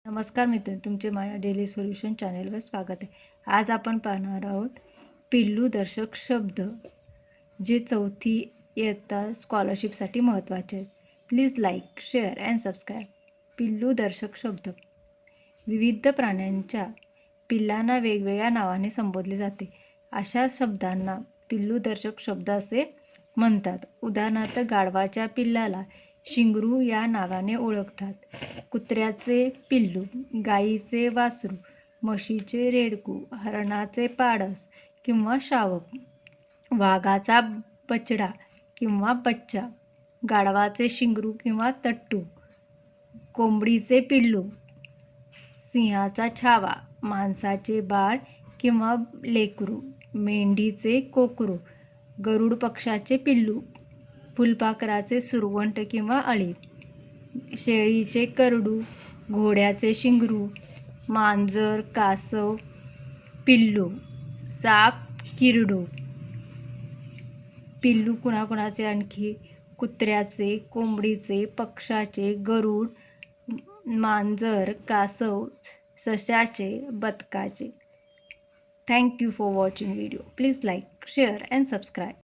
नमस्कार मित्र, तुमचे माया डेली सोल्युशन चॅनेलवर स्वागत आहे. आज आपण पाहणार आहोत पिल्लू दर्शक शब्द, जे 4थी इयत्ता स्कॉलरशिपसाठी महत्त्वाचे आहेत. Please like, share and subscribe. पिल्लू दर्शक शब्द. विविध प्राण्यांच्या पिल्लांना वेगवेगळ्या नावाने संबोधले जाते. अशा शब्दांना पिल्लू दर्शक शब्द असे म्हणतात. उदाहरणार्थ, गाढवाच्या पिल्लाला शिंगरू या नावाने ओळखतात. कुत्र्याचे पिल्लू, गाईचे वासरू, म्हशीचे रेडकू, हरणाचे पाडस किंवा शावक, वाघाचा बछडा किंवा बच्चा, गाढवाचे शिंगरू किंवा तट्टू, कोंबडीचे पिल्लू, सिंहाचा छावा, माणसाचे बाळ किंवा लेकरू, मेंढीचे कोकरू, गरुड पक्षाचे पिल्लू, फुलपाखराचे सुरवंट किंवा अळी, शेळीचे करडू, घोड्याचे शिंगरू, मांजर कासव पिल्लू, साप किरडू. पिल्लू कुणाकुणाचे आणखी? कुत्र्याचे, कोंबडीचे, पक्ष्याचे, गरुड, मांजर, कासव, सशाचे, बदकाचे. Thank you for watching video. Please like, share and subscribe.